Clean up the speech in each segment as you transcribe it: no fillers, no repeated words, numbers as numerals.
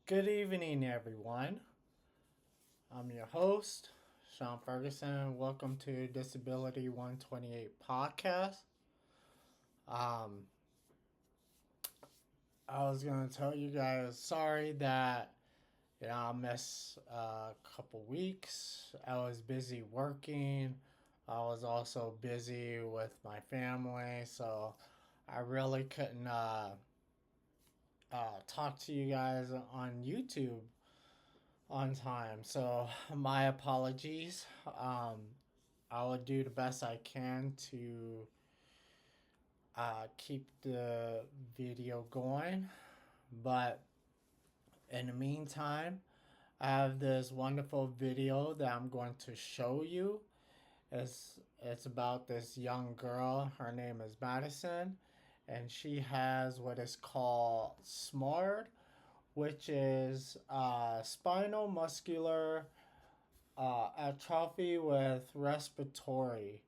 Good evening, everyone. I'm your host, Sean Ferguson. Welcome to Disability 128 podcast. I was going to tell you guys, sorry that I missed a couple weeks. I was busy working. I was also busy with my family, so I really couldn't talk to you guys on YouTube on time. So my apologies. I will do the best I can to keep the video going. But in the meantime, I have this wonderful video that I'm going to show you. It's about this young girl. Her name is Madison, and she has what is called SMARD, which is spinal muscular atrophy with respiratory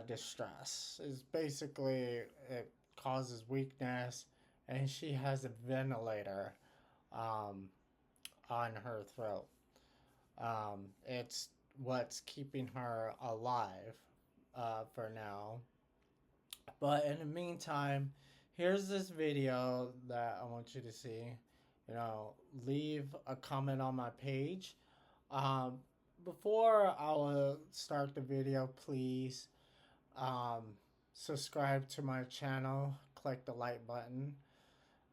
distress. It's basically, it causes weakness, and she has a ventilator on her throat. It's what's keeping her alive for now. But in the meantime, here's this video that I want you to see. Leave a comment on my page. Before I will start the video, please subscribe to my channel, click the like button,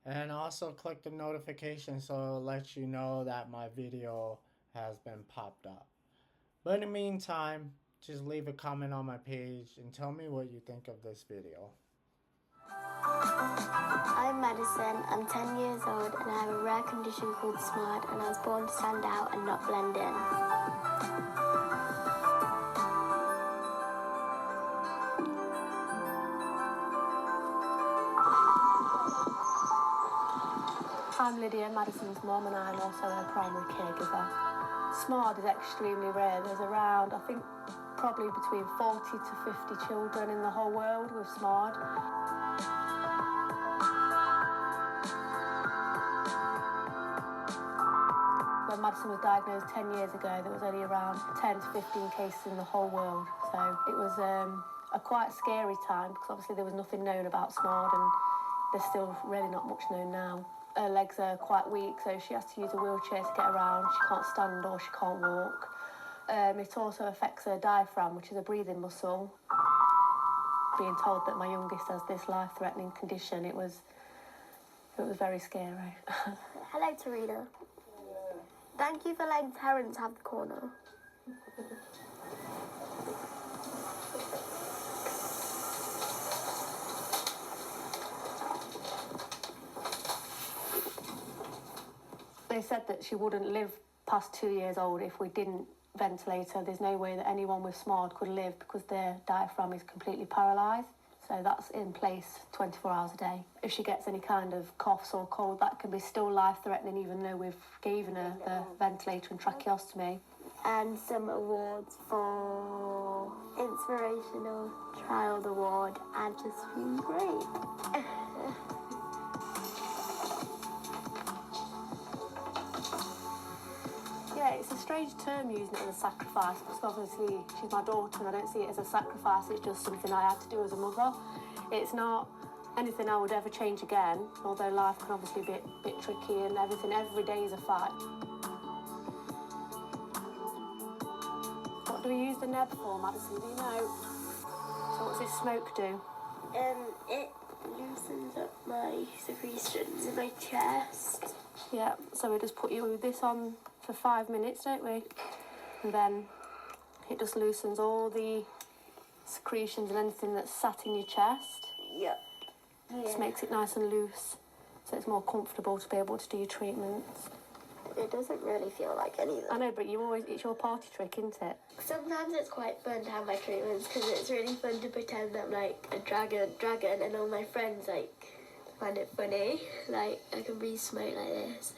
and also click the notification so it'll let you know that my video has been popped up. But in the meantime, just leave a comment on my page and tell me what you think of this video. I'm Madison, I'm 10 years old and I have a rare condition called SMARD and I was born to stand out and not blend in. I'm Lydia, Madison's mum, and I'm also her primary caregiver. SMARD is extremely rare. There's around, I think, probably between 40 to 50 children in the whole world with SMARD. When Madison was diagnosed 10 years ago, there was only around 10 to 15 cases in the whole world. So it was a quite scary time because obviously there was nothing known about SMARD and there's still really not much known now. Her legs are quite weak, so she has to use a wheelchair to get around. She can't stand or she can't walk. It also affects her diaphragm, which is a breathing muscle. Being told that my youngest has this life-threatening condition, it was very scary. Hello, Tarina. Thank you for letting Terrence have the corner. They said that she wouldn't live past 2 years old if we didn't ventilate her. There's no way that anyone with SMARD could live because their diaphragm is completely paralysed. So that's in place 24 hours a day. If she gets any kind of coughs or cold, that can be still life-threatening even though we've given her the ventilator and tracheostomy. And some awards for Inspirational Child Award and just feeling great. Yeah, it's a strange term using it as a sacrifice because obviously she's my daughter and I don't see it as a sacrifice, it's just something I had to do as a mother. It's not anything I would ever change again, although life can obviously be a bit tricky and everything, every day is a fight. What do we use the neb for, Madison, do you know? So what's this smoke do? It loosens up my secretions in my chest. Yeah, so we just put you with this on for 5 minutes, don't we? And then it just loosens all the secretions and anything that's sat in your chest. Yep. Just makes it nice and loose, so it's more comfortable to be able to do your treatments. It doesn't really feel like anything. I know, but it's your party trick, isn't it? Sometimes it's quite fun to have my treatments because it's really fun to pretend that I'm like a dragon and all my friends like find it funny. Like I can breathe smoke like this.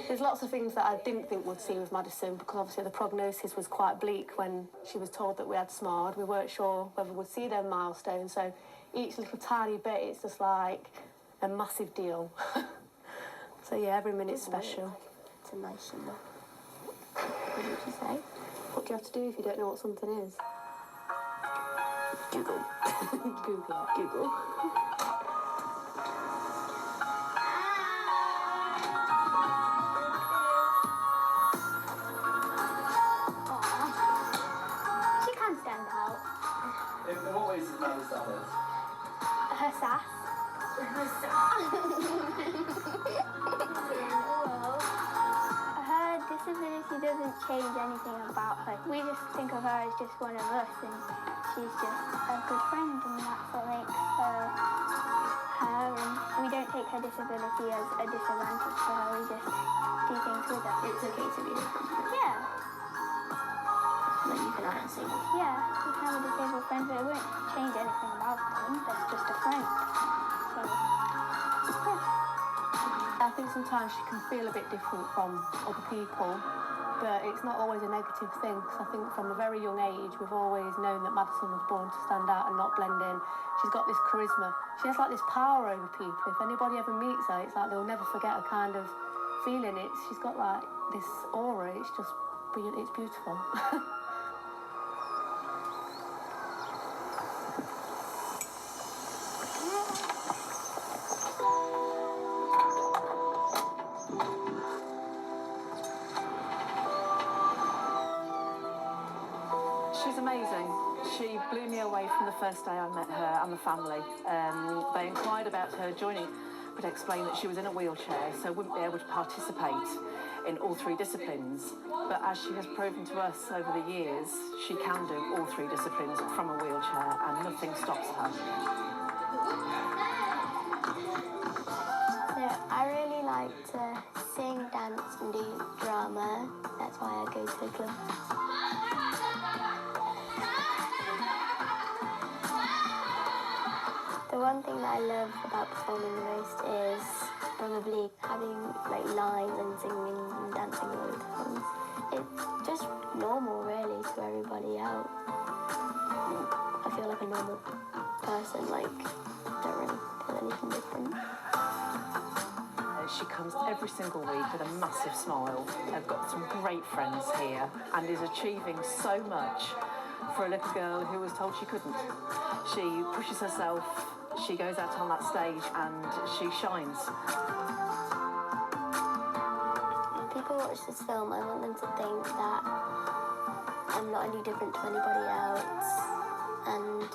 There's lots of things that I didn't think we'd see with Madison because obviously the prognosis was quite bleak when she was told that we had SMARD. We weren't sure whether we'd see them milestones, so each little tiny bit, it's just like a massive deal. So yeah, every minute's special. It's a nice number. What did you say? What do you have to do if you don't know what something is? Google. Google. Google. She can stand out. In what ways is Maddie stand out? Her sass. Her disability doesn't change anything about her. We just think of her as just one of us, and she's just a good friend, and that's what makes her her. And we don't take her disability as a disadvantage for her. We just do things with her. It's okay to be different. Yeah. Like you can act and yeah, you can have a disabled friend, but it won't change anything about them. That's just a friend. So, yeah. I think sometimes she can feel a bit different from other people, but it's not always a negative thing, because I think from a very young age we've always known that Madison was born to stand out and not blend in. She's got this charisma. She has like this power over people. If anybody ever meets her, it's like they'll never forget a kind of feeling. She's got like this aura. It's just brilliant. It's beautiful. She's amazing. She blew me away from the first day I met her and the family. They inquired about her joining, but explained that she was in a wheelchair, so wouldn't be able to participate in all three disciplines. But as she has proven to us over the years, she can do all three disciplines from a wheelchair, and nothing stops her. So I really like to sing, dance and do drama. That's why I go to the club. The one thing that I love about performing the most is probably having like lines and singing and dancing all the time. It's just normal really to everybody else. I feel like a normal person, like don't really feel anything different. She comes every single week with a massive smile. I've got some great friends here and is achieving so much for a little girl who was told she couldn't. She pushes herself, she goes out on that stage and she shines. When people watch this film, I want them to think that I'm not any different to anybody else, and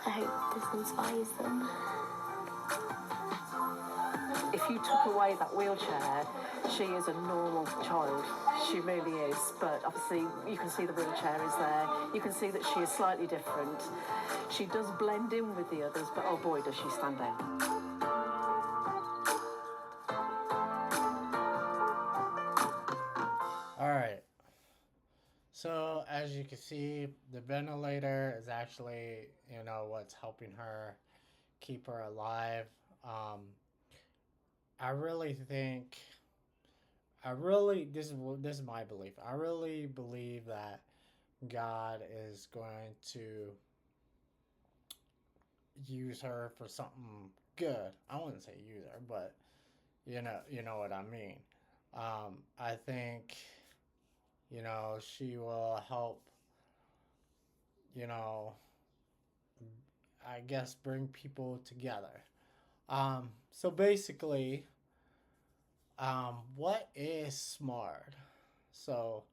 I hope this inspires them. If you took away that wheelchair, she is a normal child. She really is, but obviously you can see the wheelchair is there. You can see that she is slightly different. She does blend in with the others, but oh boy, does she stand out. All right. So as you can see, the ventilator is actually, what's helping her keep her alive. This is my belief. I really believe that God is going to use her for something good. I wouldn't say use her, but you know what I mean. I think, she will help, I guess bring people together. So basically, what is SMARD? So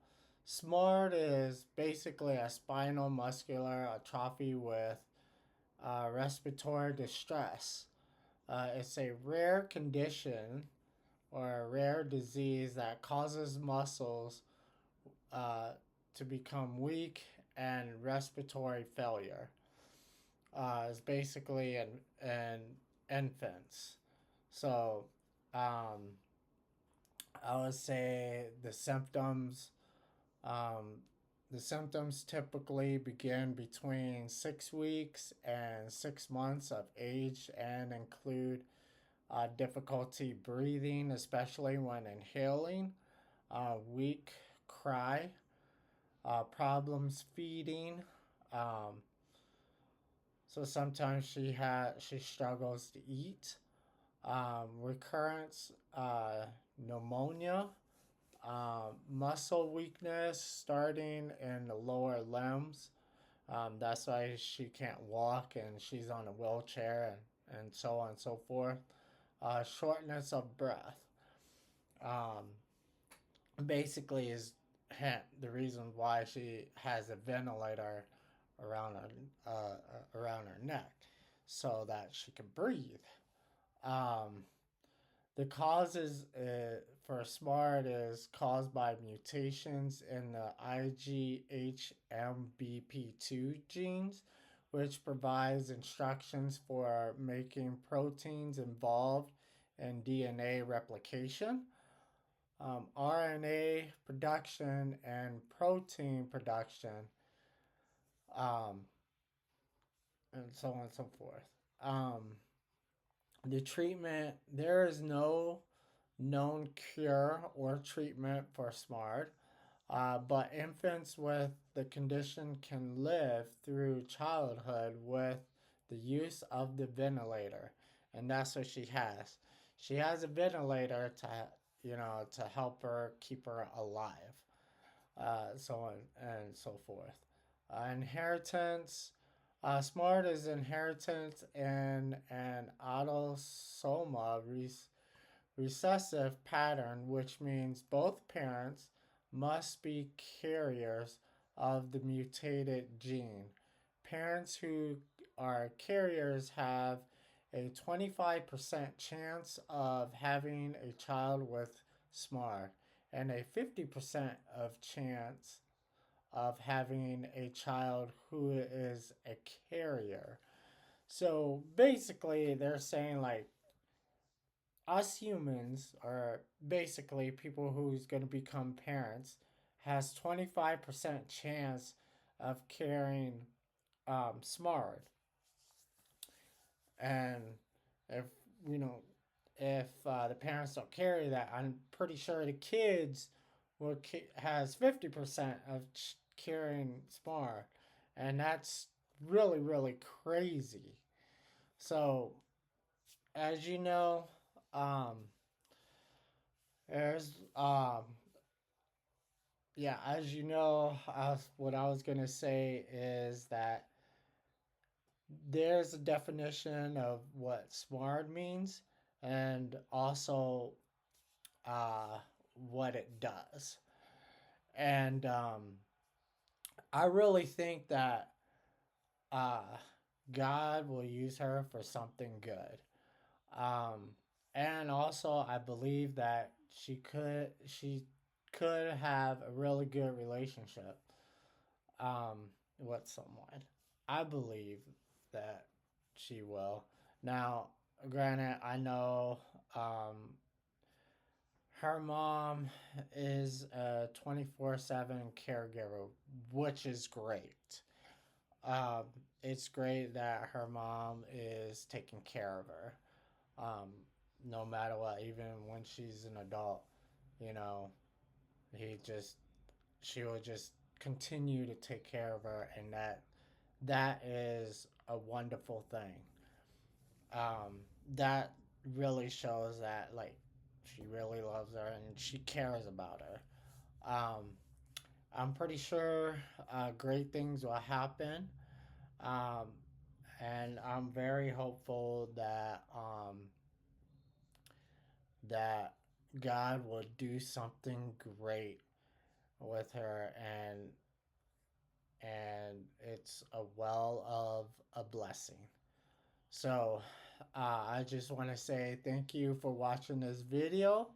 SMARD is basically a spinal muscular atrophy with respiratory distress. It's a rare condition or a rare disease that causes muscles to become weak and respiratory failure. It's basically in infants. So I would say the symptoms typically begin between 6 weeks and 6 months of age and include difficulty breathing, especially when inhaling, weak cry, problems feeding. So sometimes she struggles to eat. recurrence, pneumonia, muscle weakness starting in the lower limbs. That's why she can't walk and she's on a wheelchair and so on and so forth. Shortness of breath. Um, Basically is the reason why she has a ventilator around around her neck so that she can breathe. Um, the causes for SMARD is caused by mutations in the IGHMBP2 genes, which provides instructions for making proteins involved in DNA replication, RNA production, and protein production, um, and so on and so forth. The treatment, there is no known cure or treatment for SMARD, but infants with the condition can live through childhood with the use of the ventilator, and that's what she has. She has a ventilator to help her keep her alive, so on and so forth. Inheritance. SMART is inheritance in an autosomal recessive pattern, which means both parents must be carriers of the mutated gene. Parents who are carriers have a 25% chance of having a child with SMART and a 50% of chance of having a child who is a carrier. So basically, they're saying like us humans, or basically people who's going to become parents, has 25% chance of carrying SMART. And if you know, if the parents don't carry that, I'm pretty sure the kids has 50% of carrying SMART, and that's really really crazy. So, as you know, um, there's yeah, as you know, what I was gonna say is that there's a definition of what SMART means, and also uh, what it does. And I really think that uh, God will use her for something good. Um, and also, I believe that she could have a really good relationship with someone. I believe that she will. Now, granted, I know her mom is a 24/7 caregiver, which is great. Um, it's great that her mom is taking care of her, um, no matter what, even when she's an adult. You know, he just she will just continue to take care of her, and that is a wonderful thing. That really shows that like she really loves her and she cares about her. Um, I'm pretty sure great things will happen, um, and I'm very hopeful that God will do something great with her, and it's a well of a blessing. So I just want to say thank you for watching this video.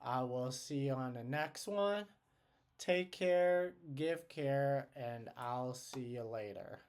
I will see you on the next one. Take care, give care, and I'll see you later.